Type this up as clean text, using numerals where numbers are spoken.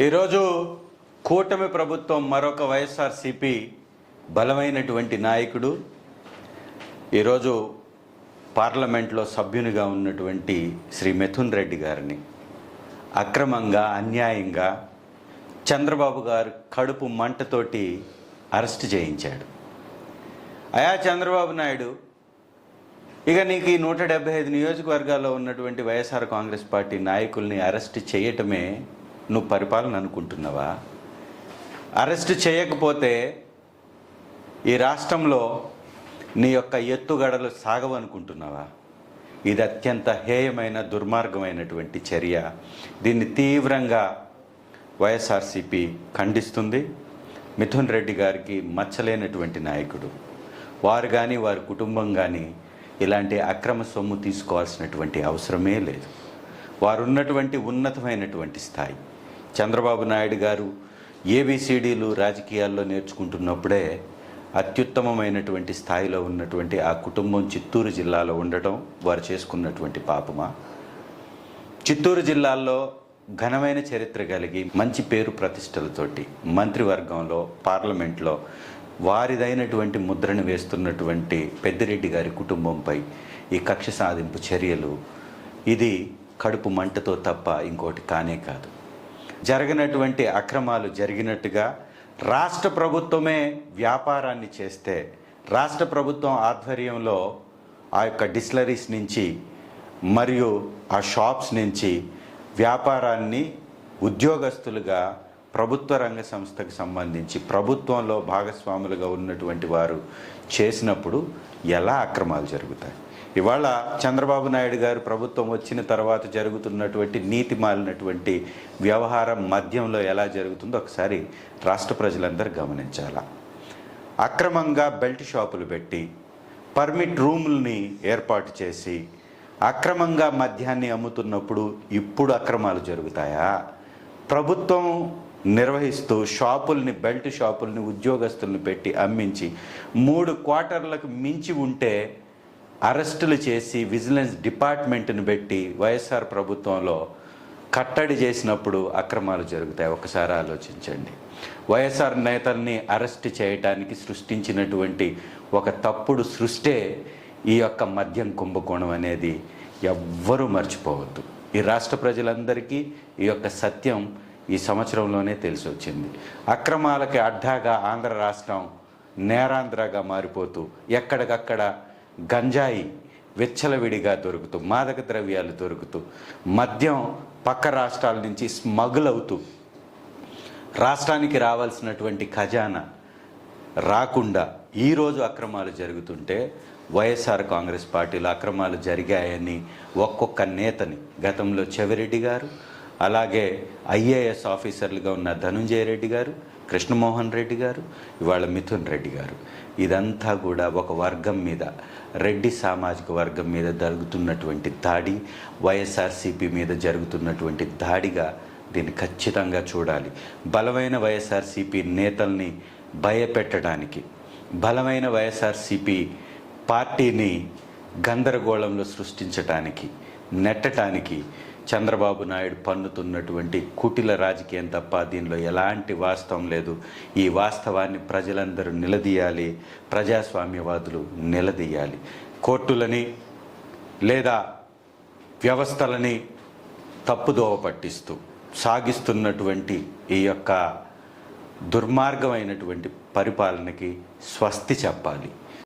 ఈరోజు కూటమి ప్రభుత్వం మరొక వైఎస్ఆర్సీపీ బలమైనటువంటి నాయకుడు ఈరోజు పార్లమెంట్లో సభ్యునిగా ఉన్నటువంటి శ్రీ మిథున్ రెడ్డి గారిని అక్రమంగా అన్యాయంగా చంద్రబాబు గారు కడుపు మంటతోటి అరెస్ట్ చేయించాడు. అయా చంద్రబాబు నాయుడు, ఇక నీకు ఈ 175 నియోజకవర్గాల్లో ఉన్నటువంటి వైఎస్ఆర్ కాంగ్రెస్ పార్టీ నాయకుల్ని అరెస్ట్ చేయటమే నువ్వు పరిపాలన అనుకుంటున్నావా? అరెస్ట్ చేయకపోతే ఈ రాష్ట్రంలో నీ యొక్క ఎత్తుగడలు సాగవనుకుంటున్నావా? ఇది అత్యంత హేయమైన దుర్మార్గమైనటువంటి చర్య. దీన్ని తీవ్రంగా వైఎస్ఆర్సీపీ ఖండిస్తుంది. మిథున్ రెడ్డి గారికి మచ్చలేనటువంటి నాయకుడు. వారు కానీ వారి కుటుంబం కానీ ఇలాంటి అక్రమ సొమ్ము తీసుకోవాల్సినటువంటి అవసరమే లేదు. వారు ఉన్నటువంటి ఉన్నతమైనటువంటి స్థాయి. చంద్రబాబు నాయుడు గారు ఏబిసిడీలు రాజకీయాల్లో నేర్చుకుంటున్నప్పుడే అత్యుత్తమమైనటువంటి స్థాయిలో ఉన్నటువంటి ఆ కుటుంబం చిత్తూరు జిల్లాలో ఉండటం వారు చేసుకున్నటువంటి పాపమా? చిత్తూరు జిల్లాలో ఘనమైన చరిత్ర కలిగి మంచి పేరు ప్రతిష్టలతోటి మంత్రివర్గంలో పార్లమెంట్లో వారిదైనటువంటి ముద్రను వేస్తున్నటువంటి పెద్దిరెడ్డి గారి కుటుంబంపై ఈ కక్ష సాధింపు చర్యలు ఇది కడుపు మంటతో తప్ప ఇంకోటి కానే కాదు. జరిగినటువంటి అక్రమాలు జరిగినట్టుగా రాష్ట్ర ప్రభుత్వమే వ్యాపారాన్ని చేస్తే రాష్ట్ర ప్రభుత్వం ఆధ్వర్యంలో ఆ యొక్క డిస్టిలరీస్ నుంచి మరియు ఆ షాప్స్ నుంచి వ్యాపారాన్ని ఉద్యోగస్తులుగా ప్రభుత్వ రంగ సంస్థకు సంబంధించి ప్రభుత్వంలో భాగస్వాములుగా ఉన్నటువంటి వారు చేసినప్పుడు ఎలా అక్రమాలు జరుగుతాయి? ఇవాళ చంద్రబాబు నాయుడు గారు ప్రభుత్వం వచ్చిన తర్వాత జరుగుతున్నటువంటి నీతి మాలినటువంటి వ్యవహారం మధ్యంలో ఎలా జరుగుతుందో ఒకసారి రాష్ట్ర ప్రజలందరూ గమనించాలా. అక్రమంగా బెల్ట్ షాపులు పెట్టి పర్మిట్ రూముల్ని ఏర్పాటు చేసి అక్రమంగా మద్యాన్ని అమ్ముతున్నప్పుడు ఇప్పుడు అక్రమాలు జరుగుతాయా? ప్రభుత్వం నిర్వహిస్తూ షాపుల్ని బెల్ట్ షాపుల్ని ఉద్యోగస్తుల్ని పెట్టి అమ్మించి 3 క్వార్టర్లకు మించి ఉంటే అరెస్టులు చేసి విజిలెన్స్ డిపార్ట్మెంట్ని పెట్టి వైఎస్ఆర్ ప్రభుత్వంలో కట్టడి చేసినప్పుడు అక్రమాలు జరుగుతాయి. ఒకసారి ఆలోచించండి. వైఎస్ఆర్ నేతల్ని అరెస్ట్ చేయడానికి సృష్టించినటువంటి ఒక తప్పుడు సృష్టే ఈ యొక్క మద్యం కుంభకోణం అనేది ఎవ్వరూ మర్చిపోవద్దు. ఈ రాష్ట్ర ప్రజలందరికీ ఈ యొక్క సత్యం ఈ సంవత్సరంలోనే తెలిసి వచ్చింది. అక్రమాలకి అడ్డాగా ఆంధ్ర రాష్ట్రం నేరాంధ్రగా మారిపోతూ ఎక్కడికక్కడ గంజాయి విచ్చలవిడిగా దొరుకుతూ మాదక ద్రవ్యాలు దొరుకుతూ మద్యం పక్క రాష్ట్రాల నుంచి స్మగుల్ అవుతూ రాష్ట్రానికి రావాల్సినటువంటి ఖజానా రాకుండా ఈరోజు అక్రమాలు జరుగుతుంటే వైఎస్ఆర్ కాంగ్రెస్ పార్టీలో అక్రమాలు జరిగాయని ఒక్కొక్క నేతని గతంలో చెవిరెడ్డి గారు, అలాగే ఐఏఎస్ ఆఫీసర్లుగా ఉన్న ధనుంజయ రెడ్డి గారు, కృష్ణమోహన్ రెడ్డి గారు, ఇవాళ మిథున్ రెడ్డి గారు, ఇదంతా కూడా ఒక వర్గం మీద రెడ్డి సామాజిక వర్గం మీద జరుగుతున్నటువంటి దాడి, వైఎస్ఆర్సీపీ మీద జరుగుతున్నటువంటి దాడిగా దీన్ని ఖచ్చితంగా చూడాలి. బలమైన వైఎస్ఆర్సీపీ నేతల్ని భయపెట్టడానికి, బలమైన వైఎస్ఆర్సీపీ పార్టీని గందరగోళంలో సృష్టించటానికి, నెట్టడానికి చంద్రబాబు నాయుడు పన్నుతున్నటువంటి కుటిల రాజకీయం తప్ప దీనిలో ఎలాంటి వాస్తవం లేదు. ఈ వాస్తవాన్ని ప్రజలందరూ నిలదీయాలి, ప్రజాస్వామ్యవాదులు నిలదీయాలి. కోర్టులని లేదా వ్యవస్థలని తప్పుదోవ పట్టిస్తూ సాగిస్తున్నటువంటి ఈ యొక్క దుర్మార్గమైనటువంటి పరిపాలనకి స్వస్తి చెప్పాలి.